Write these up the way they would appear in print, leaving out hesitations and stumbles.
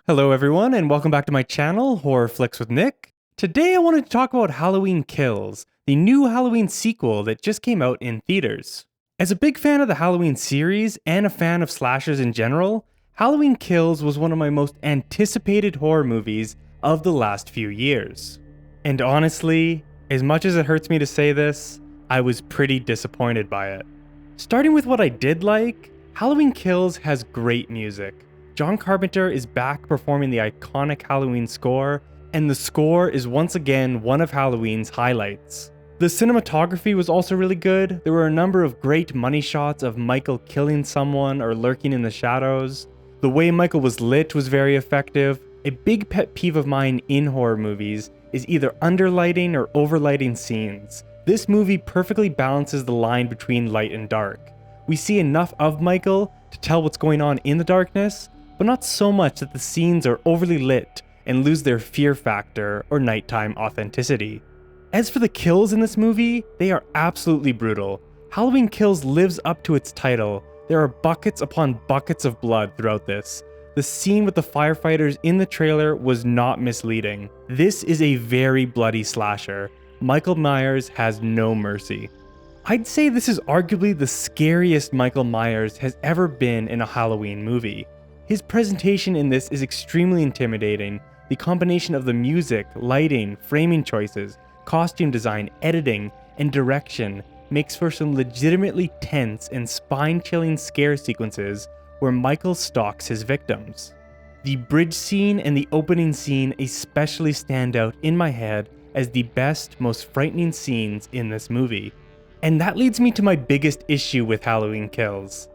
Hello everyone and welcome back to my channel, Horror Flicks with Nick. Today I wanted to talk about Halloween Kills, the new Halloween sequel that just came out in theaters. As a big fan of the Halloween series and a fan of slashers in general, Halloween Kills was one of my most anticipated horror movies of the last few years. And honestly, as much as it hurts me to say this, I was pretty disappointed by it. Starting with what I did like, Halloween Kills has great music. John Carpenter is back performing the iconic Halloween score, and the score is once again one of Halloween's highlights. The cinematography was also really good. There were a number of great money shots of Michael killing someone or lurking in the shadows. The way Michael was lit was very effective. A big pet peeve of mine in horror movies is either underlighting or overlighting scenes. This movie perfectly balances the line between light and dark. We see enough of Michael to tell what's going on in the darkness, but not so much that the scenes are overly lit and lose their fear factor or nighttime authenticity. As for the kills in this movie, they are absolutely brutal. Halloween Kills lives up to its title. There are buckets upon buckets of blood throughout this. The scene with the firefighters in the trailer was not misleading. This is a very bloody slasher. Michael Myers has no mercy. I'd say this is arguably the scariest Michael Myers has ever been in a Halloween movie. His presentation in this is extremely intimidating. The combination of the music, lighting, framing choices, costume design, editing, and direction makes for some legitimately tense and spine-chilling scare sequences where Michael stalks his victims. The bridge scene and the opening scene especially stand out in my head as the best, most frightening scenes in this movie. And that leads me to my biggest issue with Halloween Kills.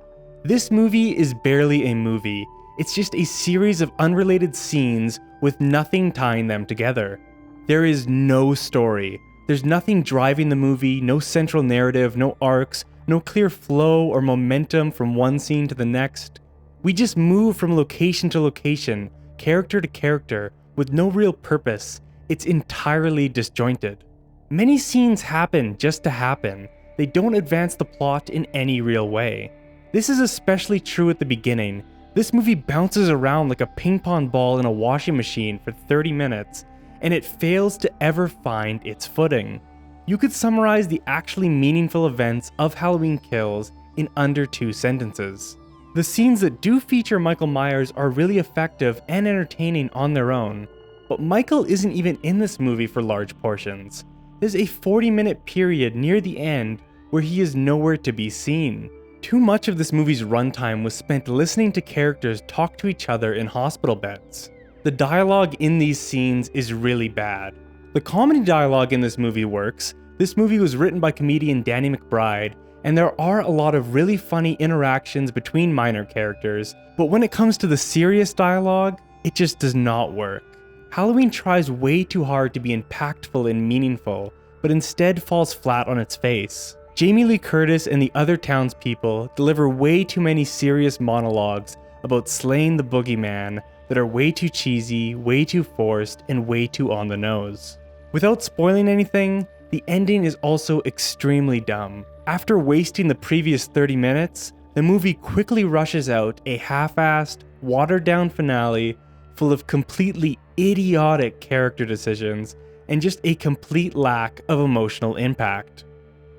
This movie is barely a movie. It's just a series of unrelated scenes with nothing tying them together. There is no story. There's nothing driving the movie, no central narrative, no arcs, no clear flow or momentum from one scene to the next. We just move from location to location, character to character, with no real purpose. It's entirely disjointed. Many scenes happen just to happen. They don't advance the plot in any real way. This is especially true at the beginning. This movie bounces around like a ping pong ball in a washing machine for 30 minutes, and it fails to ever find its footing. You could summarize the actually meaningful events of Halloween Kills in under 2 sentences. The scenes that do feature Michael Myers are really effective and entertaining on their own, but Michael isn't even in this movie for large portions. There's a 40-minute period near the end where he is nowhere to be seen. Too much of this movie's runtime was spent listening to characters talk to each other in hospital beds. The dialogue in these scenes is really bad. The comedy dialogue in this movie works. This movie was written by comedian Danny McBride, and there are a lot of really funny interactions between minor characters, but when it comes to the serious dialogue, it just does not work. Halloween tries way too hard to be impactful and meaningful, but instead falls flat on its face. Jamie Lee Curtis and the other townspeople deliver way too many serious monologues about slaying the boogeyman that are way too cheesy, way too forced, and way too on the nose. Without spoiling anything, the ending is also extremely dumb. After wasting the previous 30 minutes, the movie quickly rushes out a half-assed, watered-down finale full of completely idiotic character decisions and just a complete lack of emotional impact.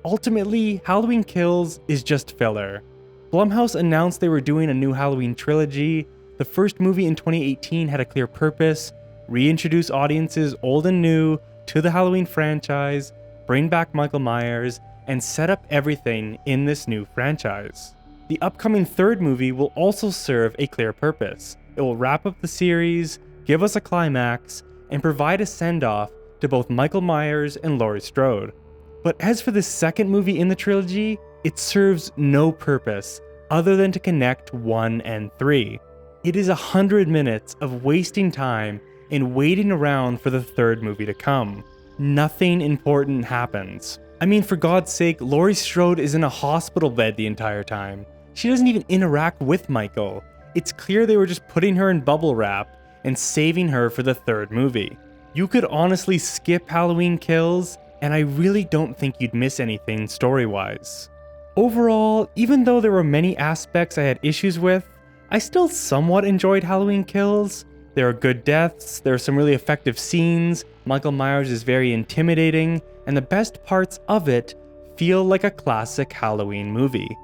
Ultimately, Halloween Kills is just filler. Blumhouse announced they were doing a new Halloween trilogy. The first movie in 2018 had a clear purpose: reintroduce audiences old and new to the Halloween franchise, bring back Michael Myers, and set up everything in this new franchise. The upcoming third movie will also serve a clear purpose. It will wrap up the series, give us a climax, and provide a send-off to both Michael Myers and Laurie Strode. But as for the second movie in the trilogy, it serves no purpose other than to connect 1 and 3. It is 100 minutes of wasting time and waiting around for the third movie to come. Nothing important happens. I mean, for God's sake, Laurie Strode is in a hospital bed the entire time. She doesn't even interact with Michael. It's clear they were just putting her in bubble wrap and saving her for the third movie. You could honestly skip Halloween Kills, and I really don't think you'd miss anything story-wise. Overall, even though there were many aspects I had issues with, I still somewhat enjoyed Halloween Kills. There are good deaths, there are some really effective scenes, Michael Myers is very intimidating, and the best parts of it feel like a classic Halloween movie.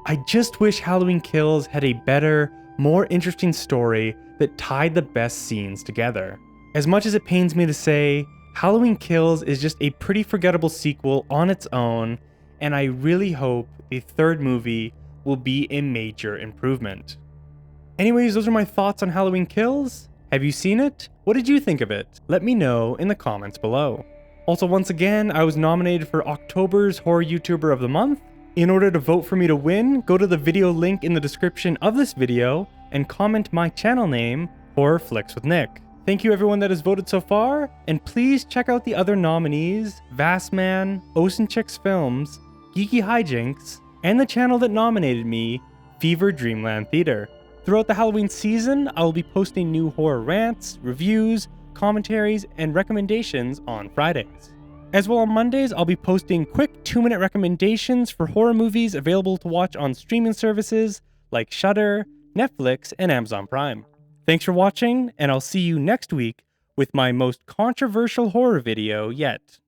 I just wish Halloween Kills had a better, more interesting story that tied the best scenes together. As much as it pains me to say, Halloween Kills is just a pretty forgettable sequel on its own, and I really hope the third movie will be a major improvement. Anyways, those are my thoughts on Halloween Kills. Have you seen it? What did you think of it? Let me know in the comments below. Also, once again, I was nominated for October's Horror YouTuber of the Month. In order to vote for me to win, go to the video link in the description of this video and comment my channel name, Horror Flicks with Nick. Thank you everyone that has voted so far, and please check out the other nominees, VasMan, Chiks Films, GeekyHiJynx, and the channel that nominated me, Fever Dreamland Theater. Throughout the Halloween season, I will be posting new horror rants, reviews, commentaries, and recommendations on Fridays. As well, on Mondays, I'll be posting quick 2-minute recommendations for horror movies available to watch on streaming services like Shudder, Netflix, and Amazon Prime. Thanks for watching, and I'll see you next week with my most controversial horror video yet.